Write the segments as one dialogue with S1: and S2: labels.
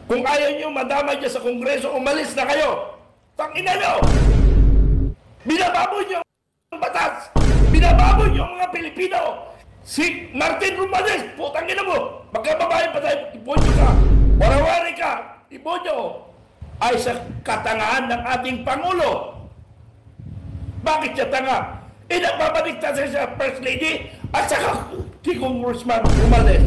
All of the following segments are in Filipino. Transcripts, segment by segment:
S1: Kung ayaw nyo madama dyan sa Kongreso, umalis na kayo. Tangina nyo! Binababoy nyo ang batas! Binababoy nyo ang mga Pilipino! Si Martin Romualdez, putang ina mo! Magkababae pa tayo, ibonyo ka! Warawari ka! Ibonyo! Ay sa katangahan ng ating Pangulo! Bakit siya tanga? Nagbabaligtad siya sa First Lady at saka si Congressman Romualdez.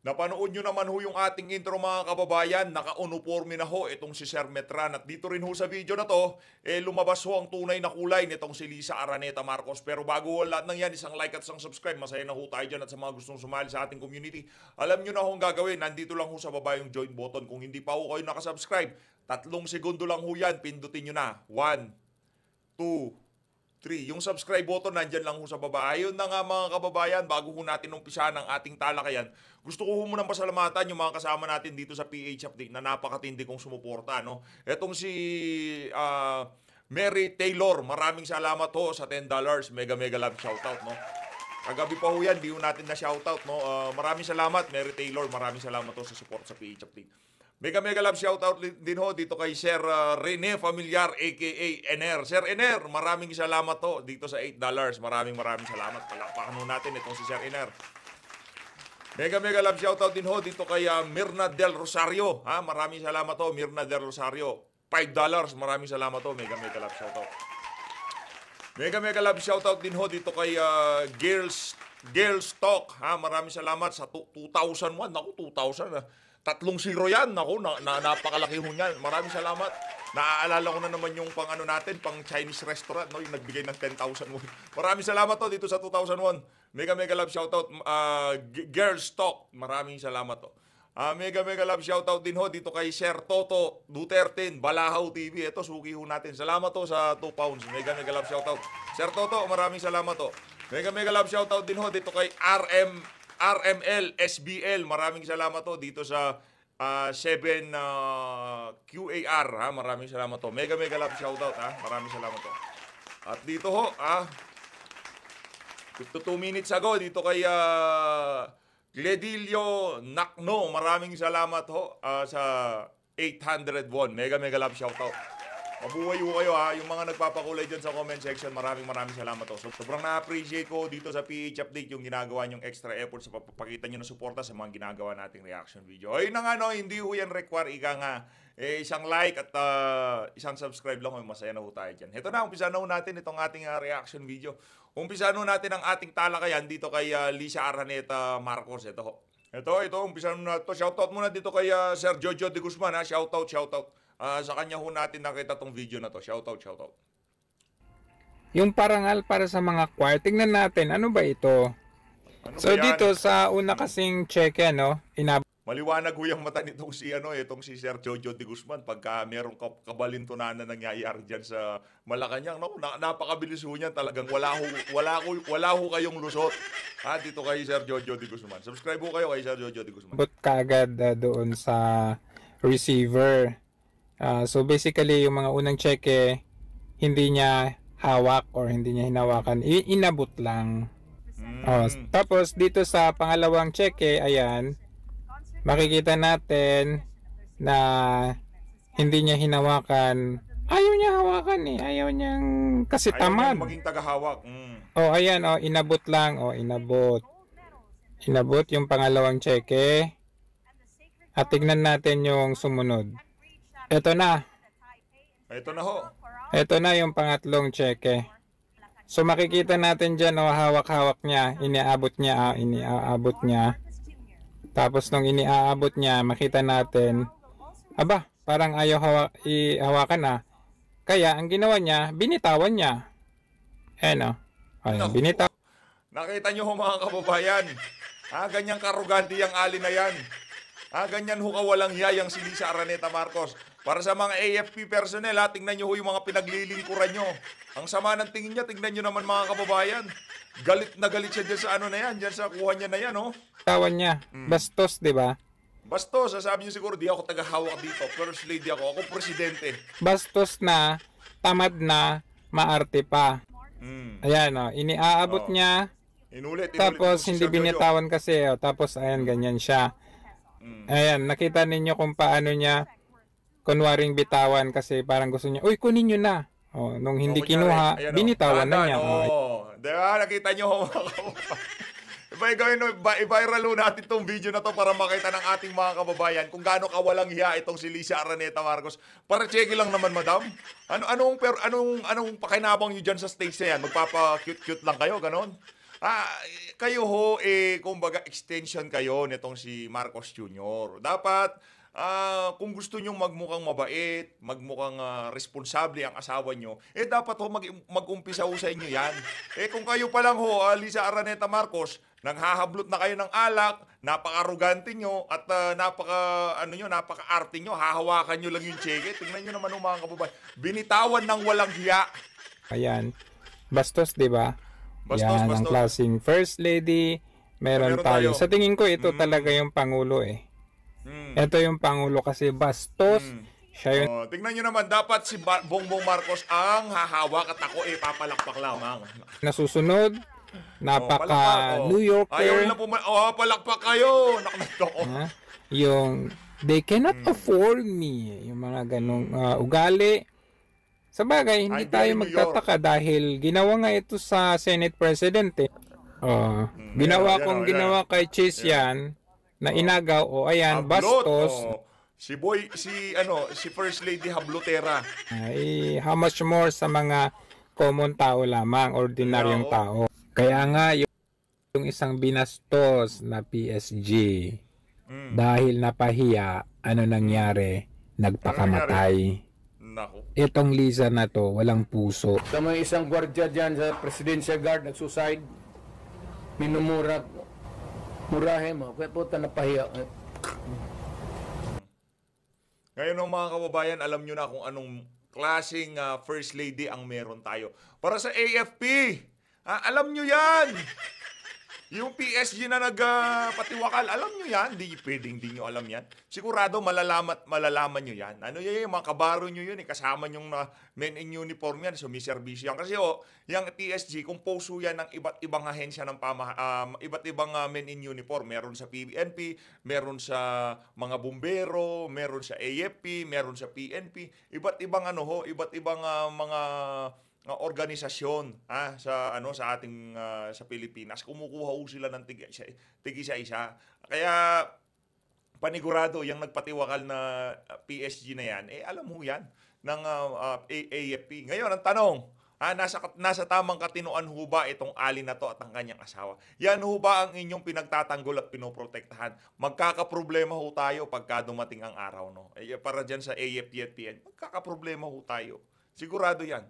S2: Napanood nyo naman ho yung ating intro mga kababayan, naka-uniforme na ho itong si Sir Metran. At dito rin ho sa video na to, lumabas ho ang tunay na kulay nitong si Lisa Araneta Marcos. Pero bago ho lahat ng yan, isang like at isang subscribe. Masaya na ho tayo dyan at sa mga gustong sumali sa ating community. Alam nyo na ho ang gagawin, nandito lang ho sa baba yung join button. Kung hindi pa ho kayo nakasubscribe, 3 segundo lang ho yan, pindutin nyo na. 1, 2, 3. Yung subscribe button nandyan lang ho sa baba. Ayun na nga mga kababayan, bago ho natin umpisahan ang ating talakayan, gusto ko ho munang pasalamatan yung mga kasama natin dito sa PH Update na napakatindi kong sumuporta. No? Etong si Mary Taylor, maraming salamat ho sa $10. Mega love shoutout. No? Kagabi pa ho yan, di ho natin na shoutout. No? Maraming salamat Mary Taylor, maraming salamat ho sa support sa PH Update. Mega love shoutout din ho dito kay Sir Rene Familiar aka NR. Sir NR, maraming salamat ho dito sa $8. Maraming salamat. Palakpakan ho natin itong si Sir NR. Mega love shoutout din ho dito kay Mirna Del Rosario. Maraming salamat ho Mirna Del Rosario. $5. Maraming salamat ho. Mega love shoutout. Mega love shoutout din ho dito kay Girls Talk. Maraming salamat sa 2001. Naku, 2000 3 0 yan. Naku, napakalaki ho niyan. Maraming salamat. Naaalala ko na naman yung pang natin, pang Chinese restaurant, no? Yung nagbigay ng 10,000 mo. Maraming salamat to dito sa 2001. Mega love shoutout. Girls Talk. Maraming salamat to. Mega love shoutout din ho dito kay Sir Toto Duterte, Balahaw TV. Ito, suki ho natin. Salamat to sa 2 pounds. Mega love shoutout. Sir Toto, maraming salamat to. Mega love shoutout din ho dito kay RML SBL. Maraming salamat to dito sa 7 QAR. Maraming salamat to. Mega love shoutout. Maraming salamat to. At dito ho, 2 minutes ago, dito kay Gledilio Nakno. Maraming salamat ho sa 800 won. Mega love shoutout. Mabuhay ho kayo yung mga nagpapakulay dyan sa comment section, maraming salamat ho. So, sobrang na-appreciate ko dito sa PH Update yung ginagawa nyong extra effort sa papakita nyo ng suporta sa mga ginagawa nating reaction video. Ayun na nga no, hindi ho yan require isang like at isang subscribe lang ho, masaya na ho tayo dyan. Ito na, umpisa na ho natin itong ating reaction video. Umpisa na ho natin ang ating talakayan dito kay Lisa Araneta Marcos. Ito, umpisa na ito. Shoutout muna dito kay Sir Jojo de Guzman. Shoutout. Sa kanya ho natin nakita tong video na to. Shoutout.
S3: Yung parangal para sa mga choir. Tingnan natin, ano ba ito?
S2: Ano
S3: so
S2: ba
S3: dito sa una kasing check,
S2: maliwanag ho yung mata nitong itong si Sir Jojo de Guzman pagka merong kabalintunan na nangyayari diyan sa Malacanang. No, napakabilis ho niyan, talagang wala ho kayong lusot. Dito kay Sir Jojo de Guzman. Subscribe ho kayo kay Sir Jojo de Guzman.
S3: But kaagad doon sa receiver. So basically yung mga unang cheque hindi niya hawak or hindi niya hinawakan, inabot lang. Tapos dito sa pangalawang cheque, ayan, makikita natin na hindi niya hinawakan. Ayaw niya hawakan ayaw niyang kasi tamad.
S2: Ayaw maging tagahawak.
S3: Ayan, inabot lang. Inabot yung pangalawang cheque. At tignan natin yung sumunod. Ito na ho. Ito na yung pangatlong cheque. So makikita natin dyan, hawak-hawak niya, iniaabot niya. Tapos nung iniaabot niya, makita natin, parang ayaw ihawakan Kaya ang ginawa niya, binitawan niya. Ayan binitawan.
S2: Nakita nyo ho mga kababayan. Ganyang karugante yung ali na yan. Ganyan ho kawalang hiyayang si Lisa Araneta Marcos. Para sa mga AFP personnel, tingnan nyo ho yung mga pinaglilingkuran nyo. Ang sama ng tingin niya, tingnan nyo naman mga kababayan. Galit na galit siya dyan sa dyan sa kuha niya na yan,
S3: Tawan niya. Bastos, di ba?
S2: Bastos, sasabi niyo siguro, di ako tagahawak dito. First lady ako presidente.
S3: Bastos na, tamad na, maarte pa. Ayan, iniaabot niya.
S2: Inulit
S3: Tapos hindi binitawan kasi, tapos ayan, ganyan siya. Ayan, nakita ninyo kung paano niya kunwaring bitawan kasi parang gusto niya, uy, kunin nyo na. Oh, nung hindi kinuha,
S2: ayan,
S3: binitawan na niya.
S2: Diba? Nakita nyo. I-viral natin itong video na to para makita ng ating mga kababayan kung gaano kawalang hiya itong si Lisa Araneta Marcos. Para check lang naman, madam. Anong pakinabang nyo dyan sa stage na yan? Magpapa-cute-cute lang kayo, ganon? Kayo ho, kumbaga extension kayo nitong si Marcos Jr. Dapat, kung gusto nyong magmukhang mabait, magmukhang responsable ang asawa nyo, dapat ho mag-umpisa ho sa inyo yan. Kung kayo pa lang ho, Lisa Araneta Marcos, nanghahablot na kayo ng alak, napaka-arugante nyo, at napaka-arte nyo, hahawakan nyo lang yung cheque. Tingnan nyo naman mga kababayan. Binitawan ng walang hiya.
S3: Ayan. Bastos, di ba?
S2: Bastos,
S3: yan, ang klaseng first lady. Meron tayo. Sa tingin ko, ito talaga yung Pangulo eh. Ito yung Pangulo kasi bastos. Siya yun.
S2: Tingnan nyo naman, dapat si Bongbong Marcos ang hahawak at ako papalakpak lamang.
S3: Nasusunod, napaka New Yorker.
S2: Ayaw na palakpak kayo.
S3: Yung they cannot afford me. Yung mga ganong ugali. Sa bagay, hindi tayo magtataka dahil ginawa nga ito sa Senate President eh. Ginawa kay Chase yan na inagaw ayan, bastos.
S2: Si First Lady Hablotera.
S3: Ay, how much more sa mga common tao lamang, ordinaryong tao. Kaya nga yung isang binastos na PSG dahil napahiya, ano nangyari? Nagpakamatay.
S2: Nako.
S3: Itong Liza na to, walang puso.
S4: Sa mga isang gwardiya dyan sa Presidential Guard, nagsuicide, murahe mo, kaya puta napahiya.
S2: Ngayon mga kababayan, alam nyo na kung anong klaseng First Lady ang meron tayo. Para sa AFP, alam nyo yan! Yung PSG na nagpatiwakal, alam nyo yan? Hindi pwedeng di nyo alam yan. Sigurado malalaman nyo yan. Ano yan, mga kabaro nyo yun, kasama nyong men in uniform yan, sumiservisyo yan. Kasi yung PSG, composo yan ng iba't ibang ahensya ng iba't ibang men in uniform. Meron sa PNP, meron sa mga bumbero, meron sa AFP, meron sa PNP. Iba't ibang iba't ibang mga organisasyon sa ating sa Pilipinas. Kumukuha sila ng tig-isa-isa. Kaya panigurado yung nagpatiwakal na PSG na yan, alam mo yan ng AFP. Ngayon ang tanong, nasa tamang katinoan ho ba itong ali na to at ang kanyang asawa? Yan ho ba ang inyong pinagtatanggol at pinoprotektahan? Magkakaproblema ho tayo pagka dumating ang araw, no? Para dyan sa AFP at PN, magkakaproblema ho tayo. Sigurado yan.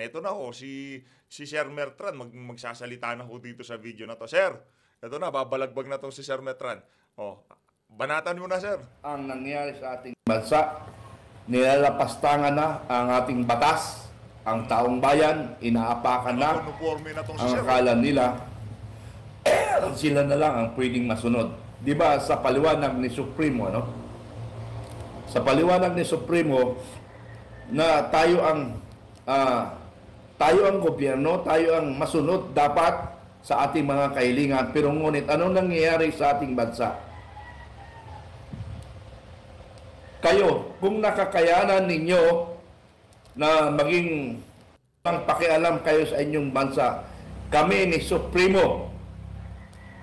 S2: Ito na ho, si Sir Mertran, magsasalita na ho dito sa video na to. Sir, ito na, babalagbag na to si Sir Mertran. Banatan mo na, Sir.
S5: Ang nangyari sa ating bansa, nilalapastangan na ang ating batas, ang taong bayan, inaapakan na. Ang akala nila, sila na lang ang pwedeng masunod. Di ba sa paliwanag ni Supremo, Sa paliwanag ni Supremo, na tayo ang gobyerno, tayo ang masunod dapat sa ating mga kahilingan. Pero ngunit, anong nangyayari sa ating bansa? Kayo, kung nakakayanan ninyo na maging ang pakialam kayo sa inyong bansa, kami ni Supremo,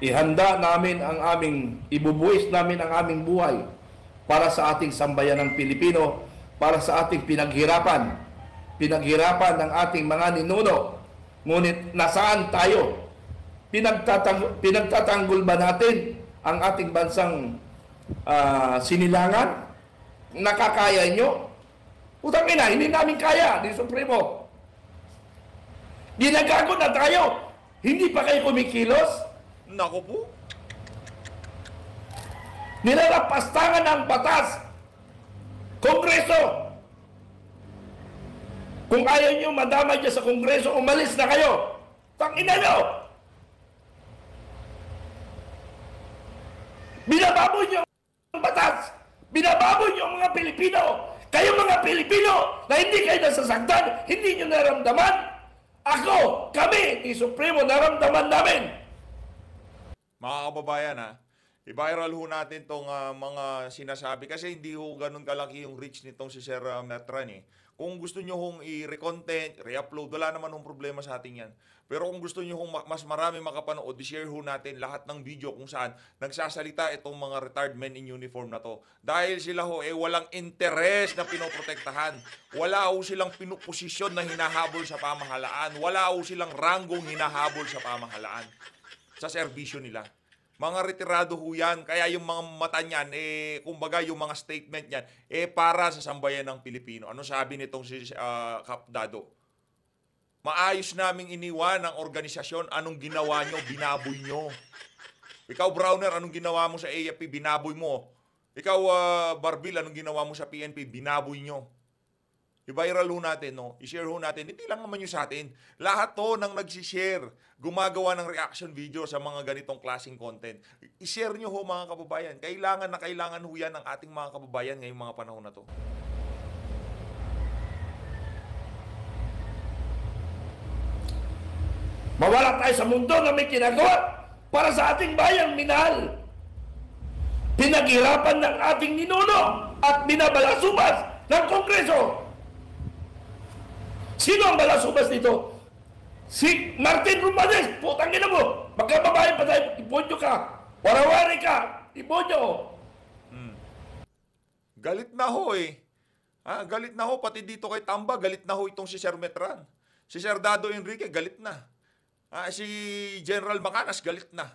S5: ihanda namin ibubuwis namin ang aming buhay para sa ating sambayan ng Pilipino, para sa ating pinaghirapan ng ating mga ninuno. Ngunit nasaan tayo? Pinagtatanggol ba natin ang ating bansang sinilangan? Nakakaya nyo? Utang ina, hindi namin kaya, di Supremo. Ginagago na tayo. Hindi pa kayo kumikilos?
S2: Nako po.
S5: Nilalapastangan ng batas. Kongreso. Kung ayaw nyo madamay dyan sa Kongreso, umalis na kayo. Tangina nyo! Binababoy nyo ang batas! Binababoy nyo ang mga Pilipino! Kayo mga Pilipino na hindi kayo nasasaktan, hindi nyo naramdaman. Kami, ni Supremo, naramdaman namin.
S2: Mga kababayan I-viral ho natin tong mga sinasabi kasi hindi ho ganun kalaki yung reach nitong si Sir Metran eh. Kung gusto nyo hong i-recontent, re-upload, wala naman hong problema sa atin yan. Pero kung gusto nyo hong mas marami makapanood, i-share ho natin lahat ng video kung saan nagsasalita itong mga retired men in uniform na to. Dahil sila ho walang interes na pinoprotektahan. Wala ho silang pinuposisyon na hinahabol sa pamahalaan. Wala ho silang ranggong hinahabol sa pamahalaan. Sa serbisyo nila. Mga retirado ho yan. Kaya yung mga mata niyan, kumbaga yung mga statement niyan, para sa sambayan ng Pilipino. Ano sabi nitong si Kap Dado? Maayos naming iniwan ang organisasyon. Anong ginawa nyo? Binaboy nyo. Ikaw, Browner, anong ginawa mo sa AFP? Binaboy mo. Ikaw, Barbil, anong ginawa mo sa PNP? Binaboy nyo. I-viral ho natin, no? I-share ho natin. Hindi lang naman yung sa atin. Lahat to nang nagsishare, gumagawa ng reaction video sa mga ganitong klaseng content. I-share nyo ho mga kababayan. Kailangan na kailangan ho yan ng ating mga kababayan ngayong mga panahon na to.
S5: Mawala tayo sa mundo na may ginagawa para sa ating bayang minahal. Pinaghirapan ng ating ninuno at binabalasubas ng Kongreso. Sino ang balasubas dito? Si Martin Romualdez. Putang ina mo. Magkababae pa tayo. Ibonyo ka. Warawari ka. Ibonyo.
S2: Galit na ho eh. Galit na ho. Pati dito kay Tamba, galit na ho itong si Sir Metran. Si Sir Dado Enrique, galit na. Si General Macanas, galit na.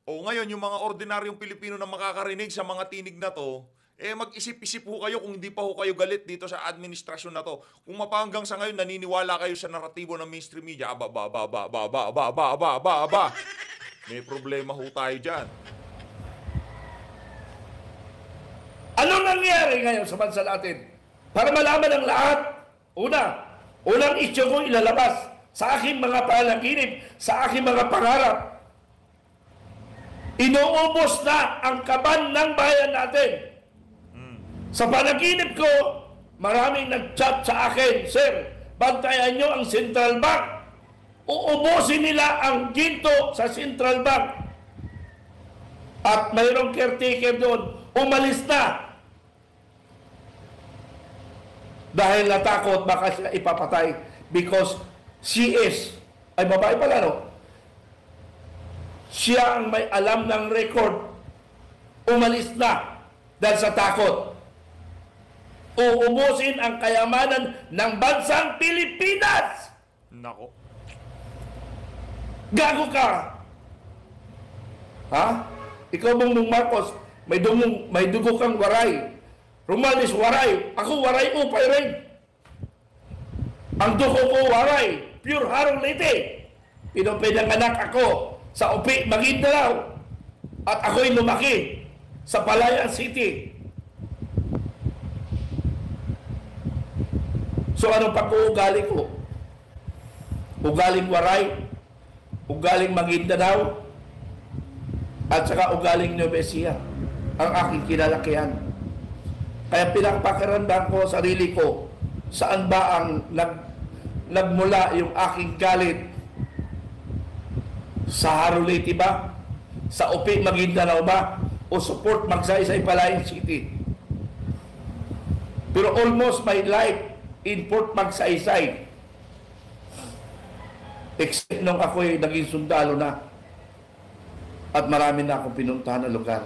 S2: O ngayon, yung mga ordinaryong Pilipino na makakarinig sa mga tinig na to, mag-isip-isip ho kayo kung hindi pa ho kayo galit dito sa administrasyon na to. Kung mapanggang sa ngayon, naniniwala kayo sa naratibo ng mainstream media, may problema ho tayo dyan.
S5: Anong nangyari ngayon sa bansa natin? Para malaman ng lahat, unang issue ko ilalabas sa aking mga panaginip, sa aking mga pangarap. Inuubos na ang kaban ng bayan natin. Sa panaginip ko, maraming nag-chat sa akin, Sir, bantayan nyo ang Central Bank. Uubusin nila ang ginto sa Central Bank. At mayroong caretaker doon, umalis na. Dahil natakot, baka sila ipapatay because she is, ay babae pala, no? Siya ang may alam ng record. Umalis na dahil sa takot. Uubusin ang kayamanan ng bansang Pilipinas.
S2: Nako.
S5: Gago ka. Ha? Ikaw Bongbong Marcos, may dugo kang waray. Romualdez waray. Ako waray upay rin. Ang dugo ko waray. Pure Harong Leyte. Pinanganak ako sa Upi, Maguindanao. At ako'y lumaki sa Palayan City. So anong pag-uugali ko? Ugaling waray, ugaling Maguindanao, at saka ugaling Nueva Ecija ang aking kinalakihan. Kaya pinagpakiramdam ko sarili ko saan ba ang nagmula yung aking galit. Sa Harong Leyte ba? Sa Upi, Maguindanao ba? O support Magsaysay, Palayan City? Pero almost my life in Port Magsaysay. Except nung ako'y naging sundalo na. At marami na akong pinuntahan na lugar.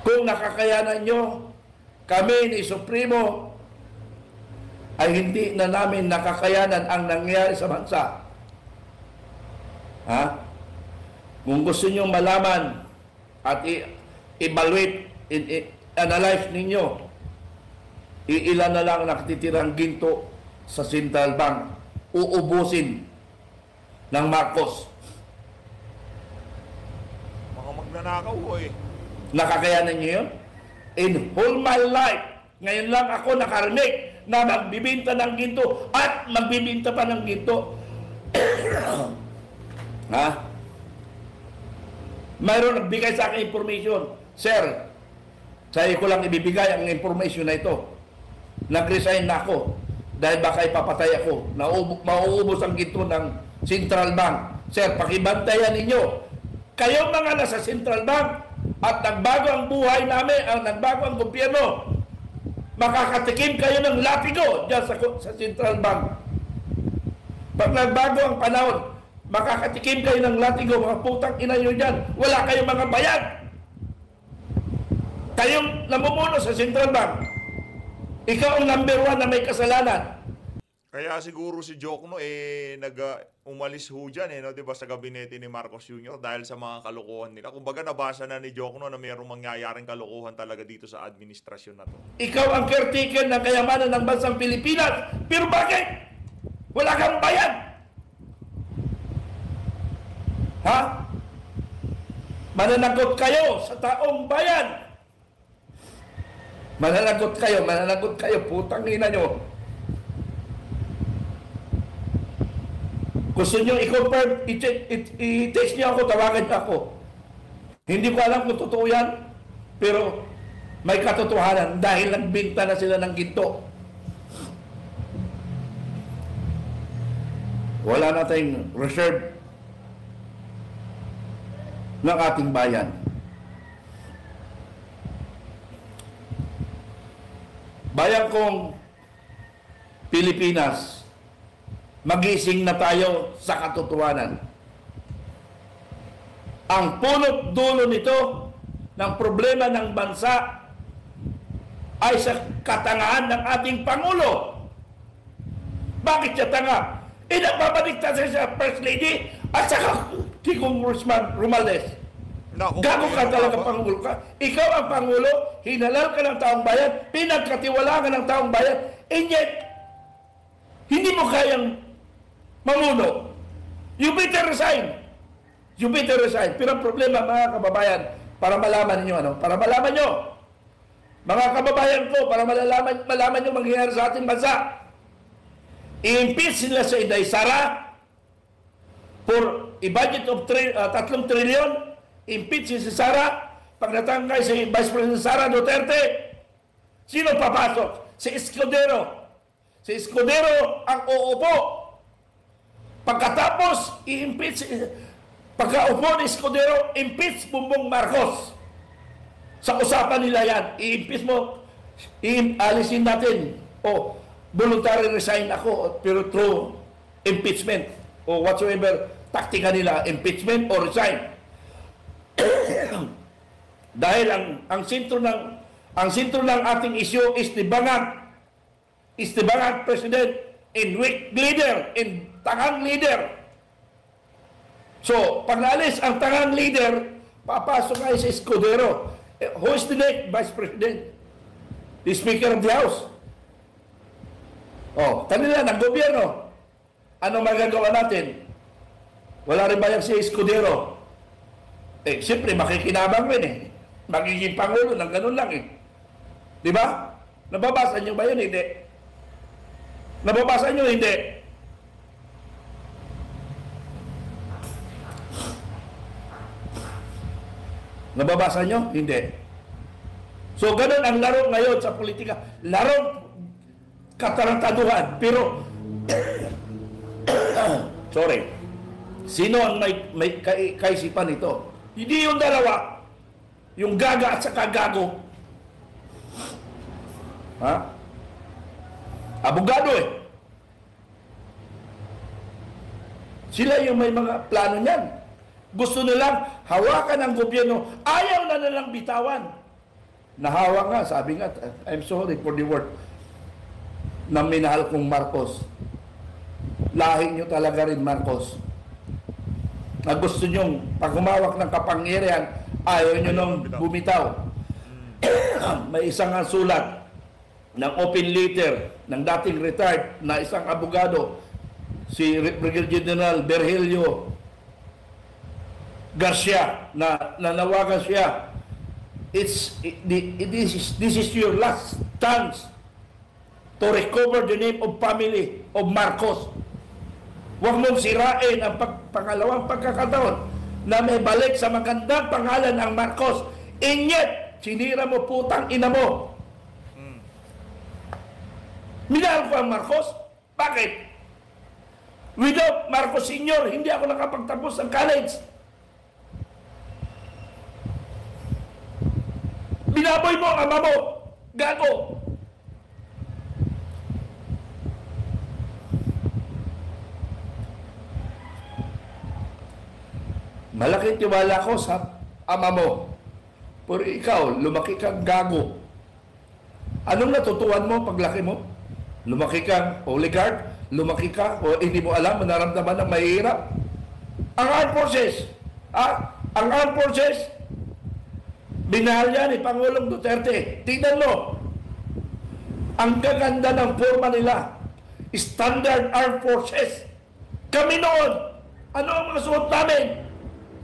S5: Kung nakakayanan nyo, kami ni Supremo ay hindi na namin nakakayanan ang nangyari sa bansa. Ha? Kung gusto nyo malaman at evaluate, analyze ninyo, ilan na lang nakatitirang ginto sa Central Bank. Uubusin ng Marcos.
S2: Mga magnanakaw ho eh.
S5: Nakakayanan nyo yun? In whole my life, ngayon lang ako nakarinig na magbibinta ng ginto at magbibinta pa ng ginto. Ha? Mayroon nagbigay sa akin information. Sir, sa'yo ko lang ibibigay ang information na ito. Nag-resign na ako dahil baka ipapatay ako. Mauubos ang ginto ng Central Bank. Sir, pakibantayan ninyo Kayo mga nasa Central Bank at nagbago ang buhay namin, nagbago ang gobyerno, makakatikim kayo ng latigo dyan sa Central Bank. Pag nagbago ang panahon, makakatikim kayo ng latigo, mga putang ina nyo dyan. Wala kayong mga bayad. Kayong namumuno sa Central Bank. Ikaw ang number 1 na may kasalanan.
S2: Kaya siguro si Jokno umalis ho dyan no? Diba, sa gabinete ni Marcos Jr. dahil sa mga kalokohan nila. Kumbaga nabasa na ni Jokno na mayroong mangyayaring kalokohan talaga dito sa administrasyon na to.
S5: Ikaw ang caretaker ng kayamanan ng bansang Pilipinas. Pero bakit? Wala kang bayad. Ha? Mananagot kayo sa taong bayan. Mananagot kayo, putang ina nyo. Gusto nyo i-confirm, i-text nyo ako, tawagan nyo ako. Hindi ko alam kung totoo yan, pero may katotohanan dahil nagbinta na sila ng ginto. Wala na tayong reserve ng ating bayan. Bayan kong Pilipinas, magising na tayo sa katotohanan. Ang punot dulo nito ng problema ng bansa ay sa katangahan ng ating Pangulo. Bakit siya tanga? Nagbabalikta siya sa First Lady at saka si Congressman Romualdez. Gago ka talaga, Pangulo ka. Ikaw ang Pangulo, hinalal ka ng taong bayan, pinagkatiwalaan ka ng taong bayan, and yet, hindi mo kayang mamuno. You better resign. You better resign. Pero ang problema, mga kababayan, para malaman niyo para malaman niyo, mga kababayan ko, para malaman niyo mangyayari sa ating bansa, i-impeach sila sa Inday Sara for a budget of 3 trillion. Impeach si Sara. Pag natangkay si Vice President Sara Duterte, sino papasok? Si Escudero. Si Escudero ang uupo. Pagkatapos, i-impeach, pagkaupo ni Escudero, impeach Bongbong Marcos. Sa usapan nila yan, i-impeach mo, alisin natin, o voluntary resign ako, pero through impeachment, o whatsoever taktika nila, impeachment or resign. Dahil ang sentro ng ating issue is the bangag president and weak leader and tangang leader. So, pag naalis ang tangang leader, papasok ay si Escudero. Who is the next Vice President? The Speaker of the House. Kanila ng gobyerno. Ano magagawa natin? Wala rin ba yung si Escudero? Siyempre, makikinabang rin magiging Pangulo ng ganun lang Di ba? Nababasa nyo ba yun? Hindi. Nababasa nyo? Hindi. Nababasa nyo? Hindi. So, ganun ang laro ngayon sa politika. Laro katarantaduhan. Pero, sorry, sino ang may kaisipan ito? Hindi yung dalawa. Yung gaga at saka gago. Ha? Abogado Sila yung may mga plano niyan. Gusto nilang hawakan ang gobyerno. Ayaw na nilang bitawan. Nahawa nga, sabi nga, I'm sorry for the word, na minahal kong Marcos. Lahi nyo talaga rin, Marcos. Na gusto nyong pag humawak ng kapangyarihan, ayaw nyo nung bumitaw. May isang sulat ng open letter ng dating retired na isang abogado, si Brigadier General Virgilio Garcia, na nanawagan siya, this is your last chance to recover the name of family of Marcos. Huwag mong sirain ang pangalawang pagkakataon na may balik sa magandang pangalan ang Marcos. And yet, sinira mo, putang ina mo. Minahal ko ang Marcos. Bakit? Without Marcos Sr., hindi ako nakapagtapos ng college. Binaboy mo ang ama mo. Gago. Malaking tiwala ko sa ama mo. Pero ikaw, lumaki kang gago. Anong natutuhan mo paglaki mo? Lumaki kang oligarch? Lumaki ka o hindi mo alam, manaramdaman ng mahirap? Ang armed forces, ang armed forces, binahal yan ni Pangulong Duterte. Tingnan mo, ang gaganda ng forma nila. Standard Armed Forces. Kami noon, ano ang mga suot namin?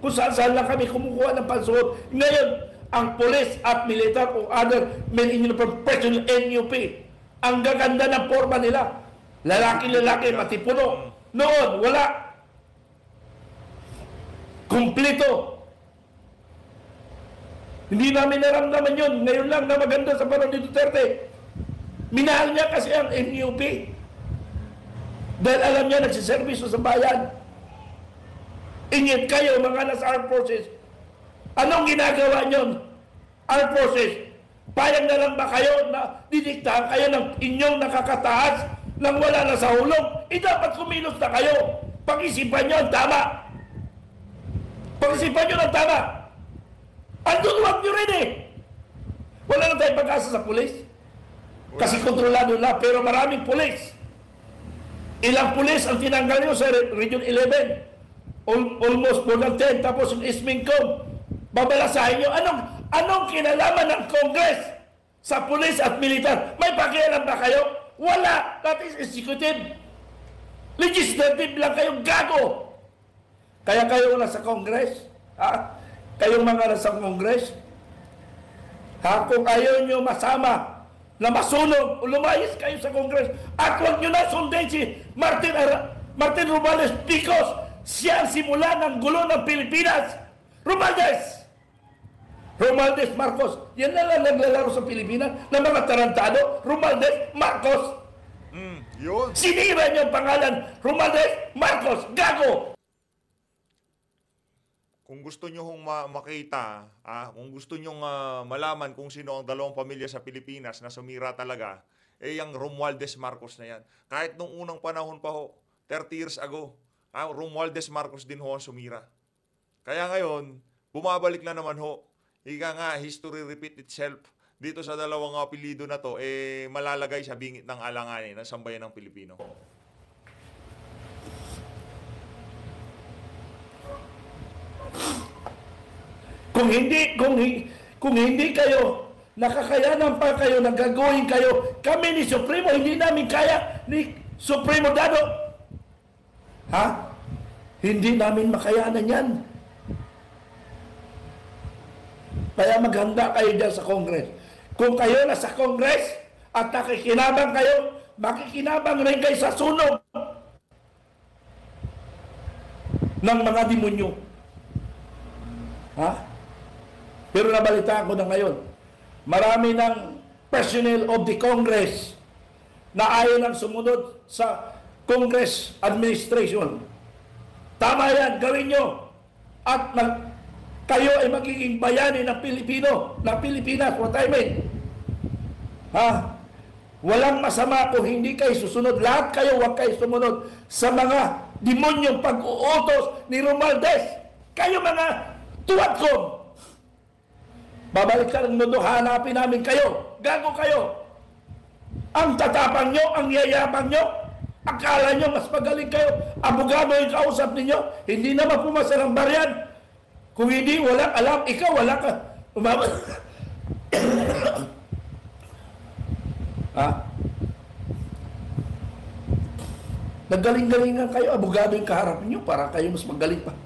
S5: Kung saan lang kami kumukuha ng pansuot. Ngayon, ang police at militar o other men in uniform personnel NUP, ang gaganda ng forma nila. Lalaki, matipuno. Noon, wala. Kumplito. Hindi namin naramdaman yun. Ngayon lang na maganda sa panahon ni Duterte. Minahal niya kasi ang NUP. Dahil alam niya nagsiservisyo sa bayan. Ingit kayo mga nasa armed forces. Anong ginagawa niyon? Armed forces, payag na lang ba kayo na didiktahan kayo ng inyong nakakataas nang wala na sa hulog? Dapat kumilos na kayo. Pag-isipan niyo ang tama. Pag-isipan niyo ang tama. Andun wag niyo rin eh. Wala na tayong pag-asa sa pulis. Kasi kontrolado na, pero maraming pulis. Ilang pulis ang tinanggal niyo sa Region 11? Almost more than 10. Tapos yung Ismingcom, babalasahin nyo. Anong kinalaman ng Congress sa pulis at militar? May pakialam ba kayo? Wala. That is executive. Legislative lang kayong gago. Kaya kayo nasa Congress, kayong mga nasa Congress, kung ayaw nyo masama na masunog, lumayas kayo sa Congress. At huwag nyo na sundin si Martin Romualdez because siya ang simula ng gulo ng Pilipinas. Romualdez Marcos. Yan na lang naglalaro sa Pilipinas ng mga tarantado. Romualdez Marcos.
S2: Yun.
S5: Sinira niyo ang pangalan Romualdez Marcos. Gago!
S2: Kung gusto nyo hong makita, kung gusto nyo malaman kung sino ang dalawang pamilya sa Pilipinas na sumira talaga, yung Romualdez Marcos na yan. Kahit nung unang panahon pa ho, 30 years ago, Romualdez Marcos din ho ang sumira. Kaya ngayon, bumabalik na naman ho. Ika nga, history repeat itself. Dito sa dalawang apelido na to, malalagay sa bingit ng alanganin ng sambayan ng Pilipino.
S5: Kung hindi kayo nakakayanan pa kayo, nagagawin kayo, kami ni Supremo, hindi namin kaya ni Supremo Dado. Hindi namin makayanan yan. Kaya maghanda kayo dyan sa Congress. Kung kayo na sa Congress at nakikinabang kayo, makikinabang rin kayo sa sunog ng mga demonyo. Pero nabalita ko na ngayon, marami ng personnel of the Congress na ayaw nang sumunod sa Congress administration. Tama yan, gawin nyo. At kayo ay magiging bayani ng Pilipino, ng Pilipinas, what I mean. Walang masama kung hindi kayo susunod. Lahat kayo, huwag kayo sumunod sa mga demonyong pag-uutos ni Romualdez. Kayo mga tuwad ko. Babalik ka ng mundo, hanapin namin kayo. Gago kayo. Ang tatapang nyo, ang yayapang nyo, akala nyo mas magaling kayo. Abogado yung kausap ninyo, hindi naman pumasa ng baryan. Kung hindi, walang alam, ikaw wala ka. Naggaling-galingan kayo, abogado yung kaharap nyo para kayo mas magaling pa.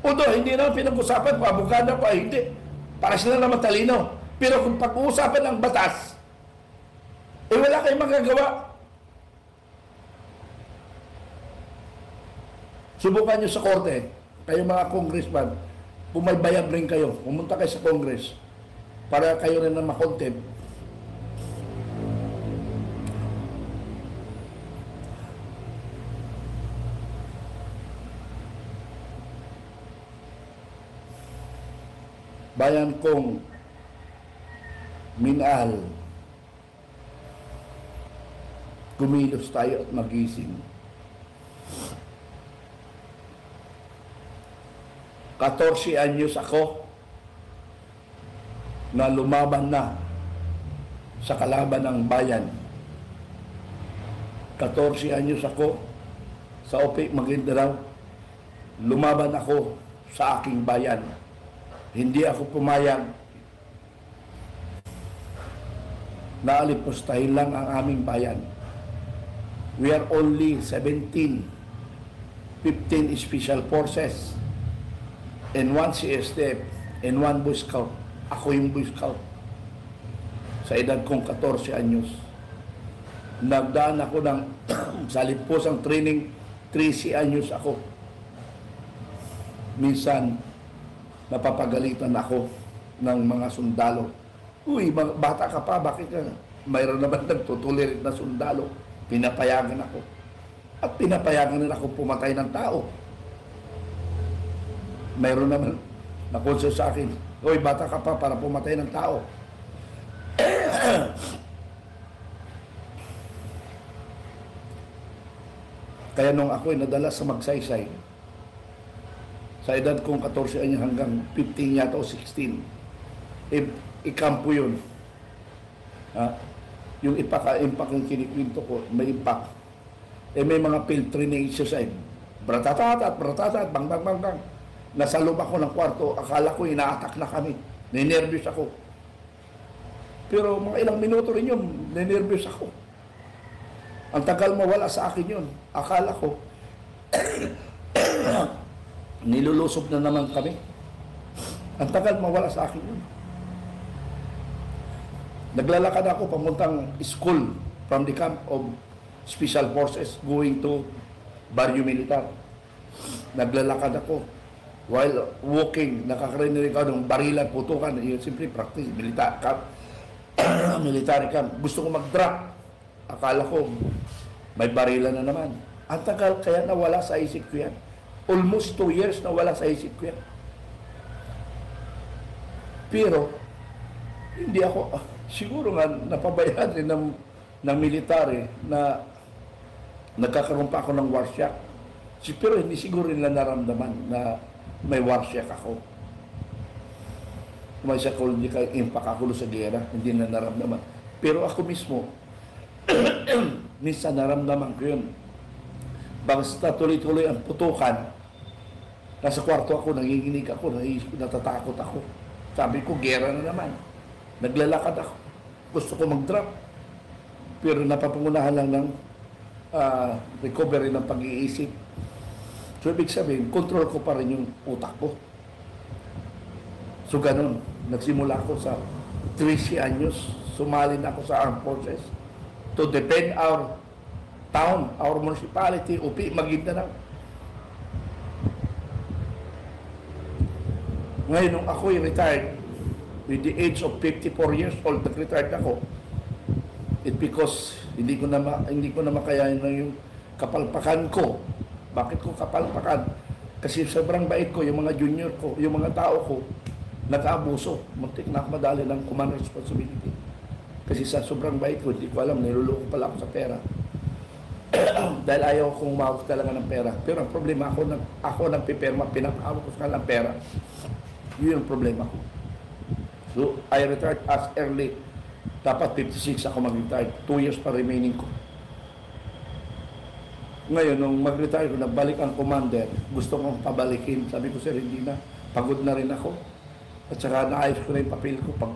S5: Although, hindi naman pinag-usapan kung abogado pa, hindi. Para sila na matalino. Pero kung pag-uusapan ng batas, wala kayong magagawa. Subukan nyo sa korte, kayo mga congressman, kung may bayad rin kayo, pumunta kayo sa Congress para kayo rin na makontempt. Bayan kong Minahal, kumilos tayo at magising. 14 anyos ako na lumaban na sa kalaban ng bayan. 14 anyos ako sa Opik, Maguindanao. Lumaban ako sa aking bayan. Hindi ako pumayag na alipustahin lang ang aming bayan. We are only 17, 15 special forces, and 1 CSDF, and 1 Boy Scout. Ako yung Boy Scout. Sa edad kong 14 anyos. Nagdaan ako ng sa limpusang training, 13 anyos ako. Minsan, napapagalitan ako ng mga sundalo. Uy, bata ka pa, bakit ka? Mayroon naman nagtutulirit na sundalo. Pinapayagan ako. At pinapayagan nila ako pumatay ng tao. Mayroon naman nakonsul sa akin, uy, bata ka pa para pumatay ng tao. Kaya nung ako'y nadala sa magsaysay, sa edad kong 14 anyos hanggang 15 yata o 16, ikampo yun. Ha? Yung impact yung kinikwento ko, may impact. May mga field training exercise. Bratatatat, bang, bang, bang, bang. Nasa loob ako ng kwarto, akala ko ina-attack na kami. Ninervyos ako. Pero mga ilang minuto rin yun, ninervyos ako. Ang tagal mawala sa akin yun. Akala ko, nilulusob na naman kami. Ang tagal mawala sa akin yun. Naglalakad ako pamuntang school from the camp of Special Forces going to Barrio Militar. Naglalakad ako. While walking, nakakarinig ako ng barilan, putukan. Yun, simple practice, military camp. Military camp. Gusto ko mag-drop. Akala ko, may barilan na naman. Ang tagal, kaya nawala sa isip ko yan. Almost 2 years nawala sa isip ko yan. Pero, hindi ako, siguro nga, napabayaan rin ng military na nagkakaroon pa ako ng war shock. Pero hindi siguro nila naramdaman na may war shock ako. May psychological impact ako sa gera, hindi na naramdaman. Pero ako mismo, minsan naramdaman ko yun. Basta tuloy-tuloy ang putukan, nasa kwarto ako, nanginginig ako, natatakot ako. Sabi ko, gera na naman. Naglalakad ako. Gusto ko mag-drop. Pero napapangunahan lang ng recovery ng pag-iisip. So, ibig sabihin, control ko pa rin yung utak ko. So, ganun. Nagsimula ako sa 13 anyos. Sumali na ako sa armed forces to defend our town, our municipality, Opik, Maguindanao. Ngayon, nung ako'y retired, with the age of 54 years old, nag-retired ako. It because hindi ko na makayanin na yung kapalpakan ko. Bakit ko kapalpakan? Kasi sobrang bait ko, yung mga junior ko, yung mga tao ko, nag-aabuso. Muntik na ako madali ng command responsibility. Kasi sa sobrang bait ko, hindi ko alam, niluloko pala ako sa pera. Dahil ayaw kong umawag talaga ng pera. Pero ang problema, ako nagpipirma, pinapahawag ko sa kanila ng pera. Yun yung problema ko. So, I retired as early. Dapat 56 ako mag-retire. 2 years pa remaining ko. Ngayon, nung mag-retire ko, nagbalik ang commander. Gusto kong pabalikin. Sabi ko, sir, hindi na. Pagod na rin ako. At saka naayos ko na yung papel ko. Pag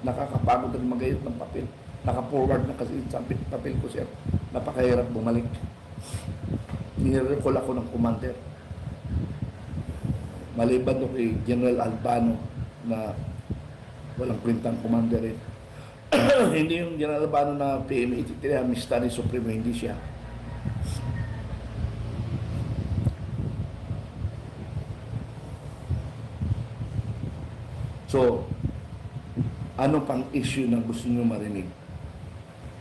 S5: nakakapagod at magayot ng papel. Naka-forward na kasi sa papel ko, sir. Napakahirap bumalik. Nirecall ako ng commander. Maliban doon kay General Albano na walang kwentang commander rin. Hindi yung General Albano na PM83, Mistani Supremo, hindi siya. So, ano pang issue na gusto nyo marinig?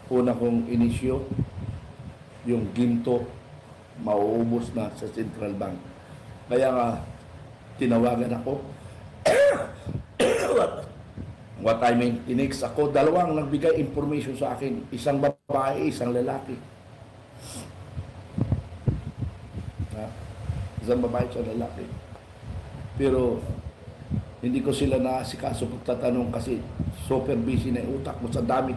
S5: Una kong inisyo, yung ginto, mauubos na sa Central Bank. Kaya nga, tinawagan ako What I mean, tinext ako, dalawang nagbigay information sa akin. Isang babae, isang lalaki. Ha? Isang babae, isang lalaki. Pero, hindi ko sila naasikaso pagtatanong kasi super busy na yung utak mo sa dami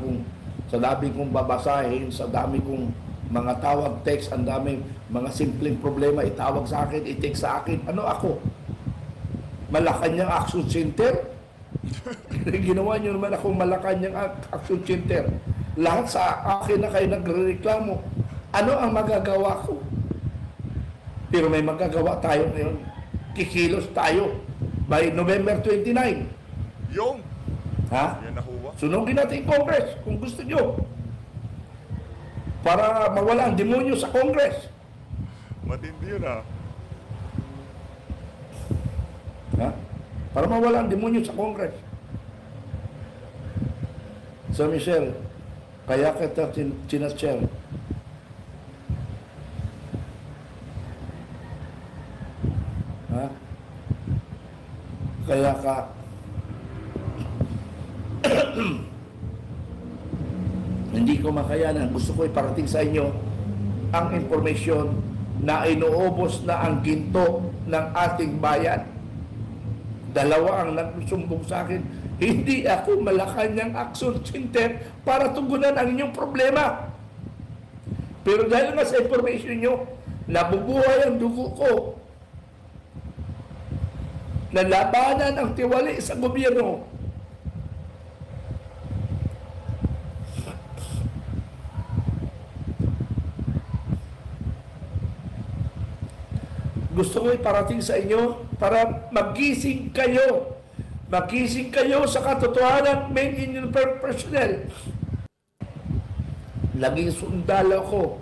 S5: kong babasahin, sa dami kong mga tawag, text, ang daming mga simpleng problema, itawag sa akin, i-text sa akin. Ano ako? Malacanang Action Center? Ginawa nyo naman akong Malacanang Action Center. Lahat sa akin na kayo nagrereklamo. Ano ang magagawa ko? Pero may magagawa tayo ngayon. Kikilos tayo by November 29.
S2: Yung!
S5: Ha?
S2: Yan na huwa.
S5: Sunugin natin yung Congress kung gusto nyo. Para mawala ang demonyo sa Congress.
S2: Matindi yun ah.
S5: Ha? Para mawala ang demonyo sa Congress. So, Michelle, kaya kita chinachel. Ha? Kaya ka hindi ko makayanan. Gusto ko iparating sa inyo ang impormasyon na inuubos na ang ginto ng ating bayan. Dalawa ang nagsumbong sa akin. Hindi ako Malacanang Action Center para tugunan ang inyong problema. Pero dahil nga sa information nyo, nabubuhay ang dugo ko. Nalabanan ang tiwali sa gobyerno. Gusto ko iparating sa inyo para magising kayo. Magising kayo sa katotohanan, men in your personnel. Laging sundalo ko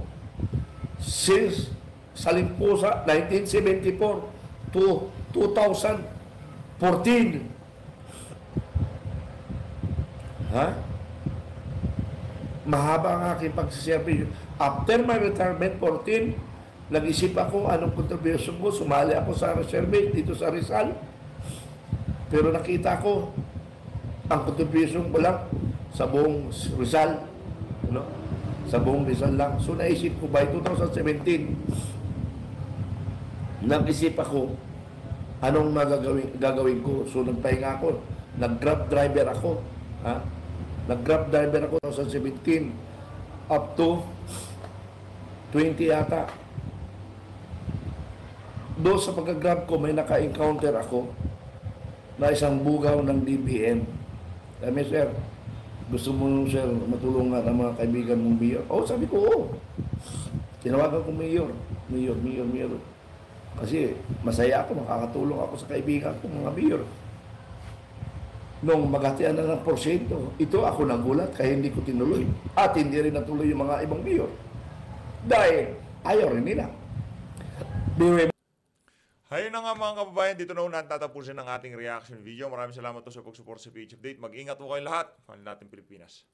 S5: since Salimpusa 1974 to 2014. Ha? Mahaba ang aking pagsiservisyo. After my retirement 14, nag-isip ako anong contribution ko. Sumali ako sa reserve dito sa Rizal. Pero nakita ko ang contribution ko lang sa buong Rizal. Ano? Sa buong Rizal lang. So naisip ko by 2017, nag-isip ako anong gagawin ko. So nagpahinga ako. Nag-grab driver ako. Ha? Nag-grab driver ako 2017 up to 20 yata. Doon sa pagka-grab ko, may naka-encounter ako na isang bugaw ng DBM. Sabi, sir, gusto mo, sir, matulungan ang mga kaibigan mong mayor? Oh, sabi ko, oo. Tinawagan ko mayor. Mayor. Kasi masaya ako, makakatulong ako sa kaibigan ko, mga mayor. Nung maghatian na ng porsyento, ito ako nagulat kaya hindi ko tinuloy. At hindi rin natuloy yung mga ibang mayor. Dahil ayaw rin nila.
S2: Ayun na nga mga kababayan, dito na natin tatapusin ang ating reaction video. Maraming salamat po sa pag-support sa PH Update. Mag-ingat po kayong lahat. Mahal natin Pilipinas.